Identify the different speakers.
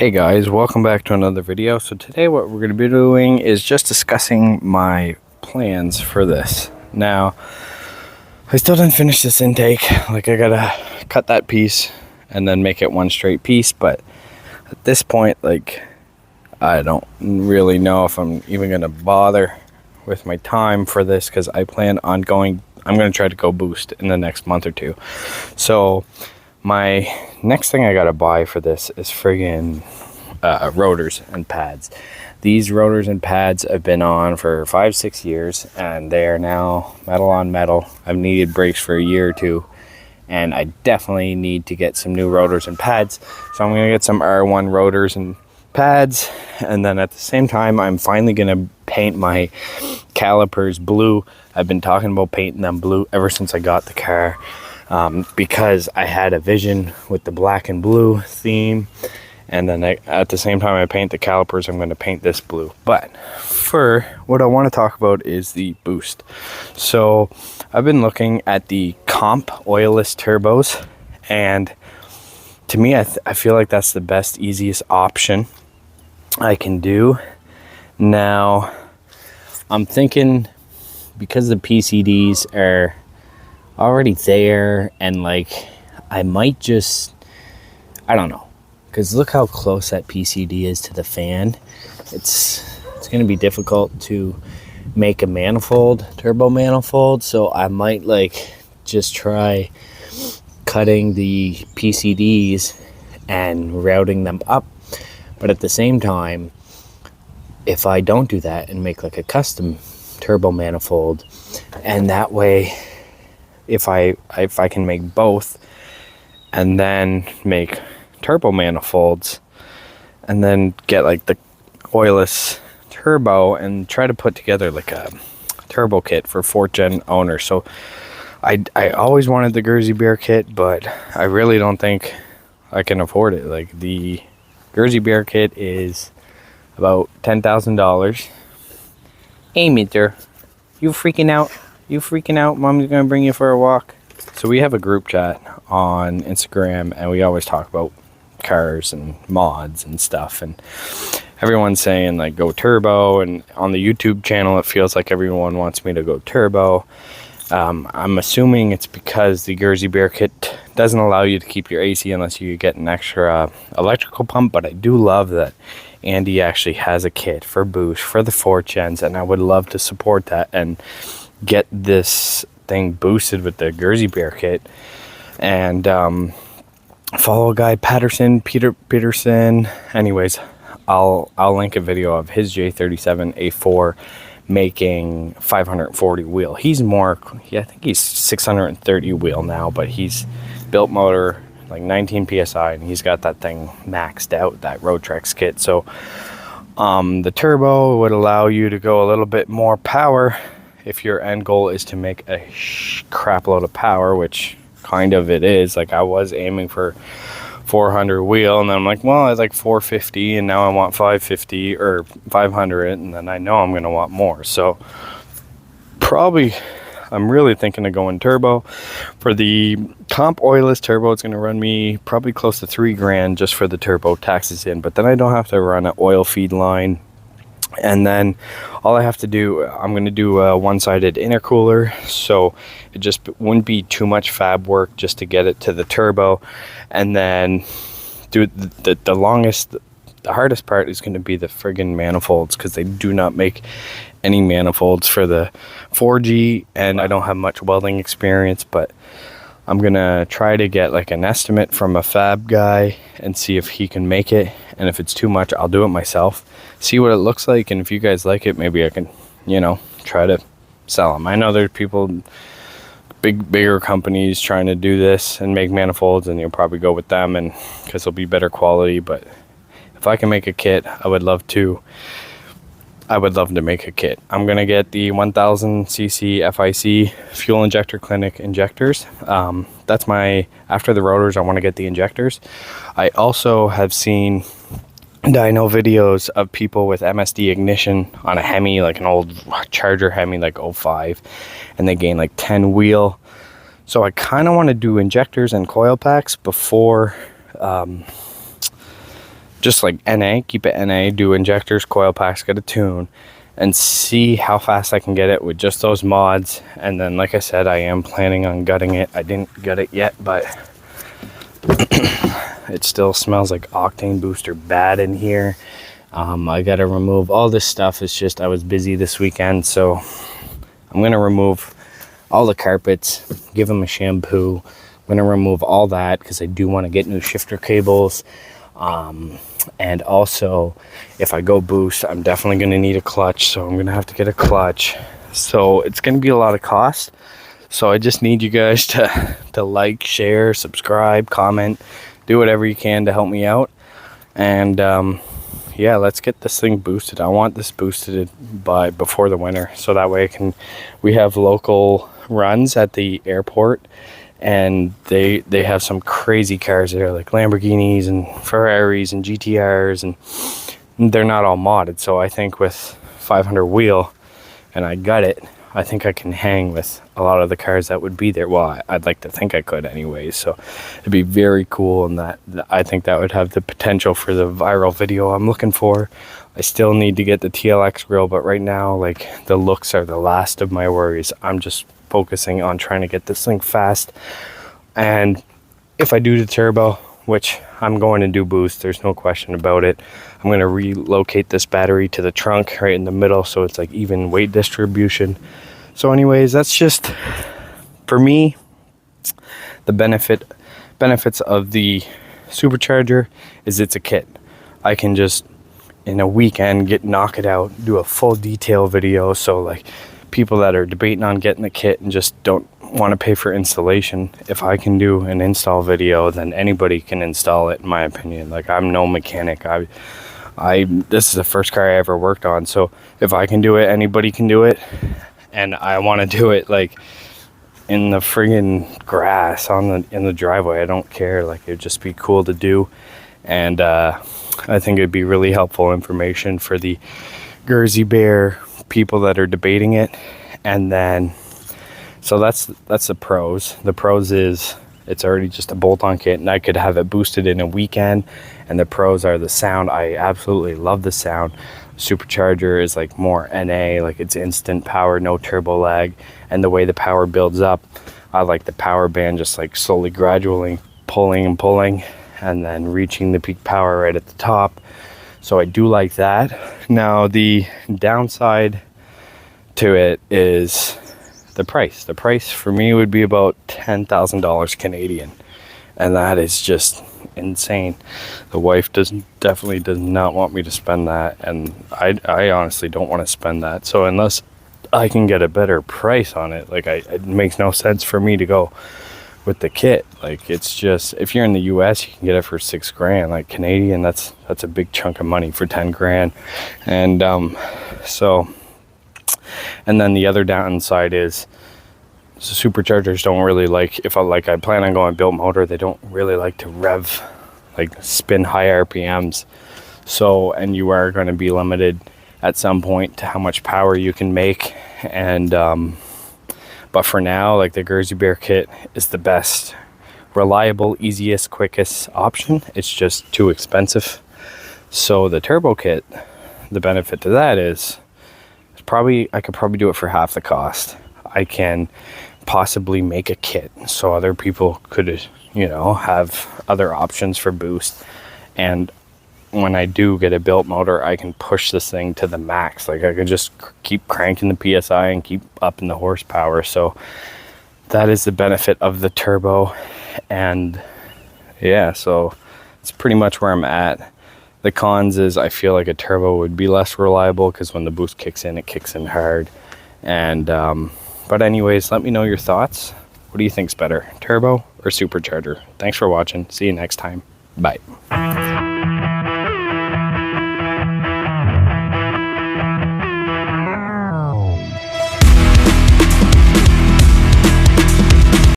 Speaker 1: Hey guys, welcome back to another video. So today what we're going to be doing is just discussing my plans for this. Now, I still didn't finish this intake. Like, I gotta cut that piece and then make it one straight piece, but at this point, like, I don't really know if I'm even going to bother with my time for this, because I plan on I'm going to try to go boost in the next month or two. So my next thing I gotta buy for this is friggin' rotors and pads. These rotors and pads have been on for 5-6 years, and they are now metal on metal. I've needed brakes for a year or two, and I definitely need to get some new rotors and pads. So I'm gonna get some R1 rotors and pads, and then at the same time I'm finally gonna paint my calipers blue. I've been talking about painting them blue ever since I got the car. Because I had a vision with the black and blue theme, and then at the same time I paint the calipers, I'm going to paint this blue. But for what I want to talk about is the boost. So I've been looking at the Comp oilless turbos, and to me I feel like that's the best, easiest option I can do. Now I'm thinking, because the PCDs are already there, and like, I might just, I don't know, because look how close that PCD is to the fan. It's going to be difficult to make a manifold, turbo manifold, so I might like just try cutting the PCDs and routing them up. But at the same time, if I don't do that and make like a custom turbo manifold, and that way if I can make both and then make turbo manifolds and then get like the oilless turbo and try to put together like a turbo kit for 4th gen owners. So I always wanted the Guernsey Bear kit, but I really don't think I can afford it. Like, the Guernsey Bear kit is about $10,000. Hey, Minter, you freaking out? You freaking out? Mom's gonna bring you for a walk. So we have a group chat on Instagram, and we always talk about cars and mods and stuff, and everyone's saying like go turbo, and on the YouTube channel it feels like everyone wants me to go turbo. I'm assuming it's because the Guernsey Bear kit doesn't allow you to keep your AC unless you get an extra electrical pump, but I do love that Andy actually has a kit for boost for the 4th gens, and I would love to support that and get this thing boosted with the Guernsey Bear kit. And follow a guy, Peter Peterson. Anyways, I'll link a video of his J37 A4 making 540 wheel. He's more, I think he's 630 wheel now, but he's built motor like 19 psi, and he's got that thing maxed out, that Roadtrex kit. So the turbo would allow you to go a little bit more power if your end goal is to make a crap load of power, which kind of it is. Like, I was aiming for 400 wheel, and then I'm like, well, I like 450, and now I want 550 or 500, and then I know I'm going to want more. So probably I'm really thinking of going turbo. For the Comp oilless turbo, it's going to run me probably close to $3,000 just for the turbo, taxes in, but then I don't have to run an oil feed line. And then all I have to do, I'm going to do a one-sided intercooler, so it just wouldn't be too much fab work just to get it to the turbo. And then do the hardest part is going to be the friggin' manifolds, because they do not make any manifolds for the 4G, and I don't have much welding experience, but I'm going to try to get like an estimate from a fab guy and see if he can make it. And if it's too much, I'll do it myself, see what it looks like, and if you guys like it, maybe I can, try to sell them. I know there's people, bigger companies trying to do this and make manifolds, and you'll probably go with them, and because they'll be better quality. But if I can make a kit, I would love to make a kit. I'm gonna get the 1000cc FIC fuel injector clinic injectors. That's after the rotors, I want to get the injectors. I also have seen dyno videos of people with MSD ignition on a Hemi, like an old Charger Hemi, like 05, and they gain like 10 wheel. So I kind of want to do injectors and coil packs before just like NA, keep it NA, do injectors, coil packs, get a tune, and see how fast I can get it with just those mods. And then, like I said, I am planning on gutting it. I didn't gut it yet, but it still smells like octane booster bad in here. I gotta remove all this stuff. It's just I was busy this weekend, so I'm gonna remove all the carpets, give them a shampoo. I'm gonna remove all that because I do want to get new shifter cables. And also, if I go boost, I'm definitely gonna need a clutch, so I'm gonna have to get a clutch. So it's gonna be a lot of cost. So I just need you guys to like, share, subscribe, comment, do whatever you can to help me out. And yeah, let's get this thing boosted. I want this boosted by before the winter, so that way we have local runs at the airport, and they have some crazy cars there, like Lamborghinis and Ferraris and GTRs, and they're not all modded. So I think with 500 wheel and I gut it, I think I can hang with a lot of the cars that would be there. Well, I'd like to think I could anyways. So it'd be very cool, and that I think that would have the potential for the viral video I'm looking for. I still need to get the TLX grill, but right now, like, the looks are the last of my worries. I'm just focusing on trying to get this thing fast. And if I do the turbo, which I'm going to do boost, there's no question about it, I'm going to relocate this battery to the trunk right in the middle, so it's like even weight distribution. So anyways, that's just, for me, the benefits of the supercharger is it's a kit. I can just in a weekend knock it out, do a full detail video. So like people that are debating on getting the kit and just don't want to pay for installation, if I can do an install video, then anybody can install it, in my opinion. Like, I'm no mechanic. This is the first car I ever worked on, so if I can do it, anybody can do it. And I want to do it like in the friggin' grass in the driveway. I don't care. Like, it'd just be cool to do. And I think it'd be really helpful information for the Guernsey Bear people that are debating it. And then, so that's the pros. The pros is it's already just a bolt-on kit, and I could have it boosted in a weekend. And the pros are the sound. I absolutely love the sound. Supercharger is like more NA, like it's instant power, no turbo lag. And the way the power builds up, I like the power band just like slowly, gradually pulling and pulling, and then reaching the peak power right at the top. So I do like that. Now the downside to it is the price. The price for me would be about $10,000 Canadian, and that is just insane. The wife definitely does not want me to spend that, and I honestly don't want to spend that. So unless I can get a better price on it, like it makes no sense for me to go with the kit. Like, it's just, if you're in the US, you can get it for $6,000. Like, Canadian, that's a big chunk of money for 10 grand. And so, and then the other downside is so superchargers don't really like, if I plan on going built motor, they don't really like to rev, like spin high RPMs. So, and you are going to be limited at some point to how much power you can make. And but for now, like, the Guernsey Bear kit is the best, reliable, easiest, quickest option. It's just too expensive. So the turbo kit, the benefit to that is I could probably do it for half the cost. I can possibly make a kit so other people could, you know, have other options for boost. And when I do get a built motor, I can push this thing to the max. Like, I could just keep cranking the PSI and keep upping the horsepower. So that is the benefit of the turbo. And yeah, so it's pretty much where I'm at. The cons is I feel like a turbo would be less reliable because when the boost kicks in, it kicks in hard. And but anyways, let me know your thoughts. What do you think's better, turbo or supercharger? Thanks for watching. See you next time. Bye.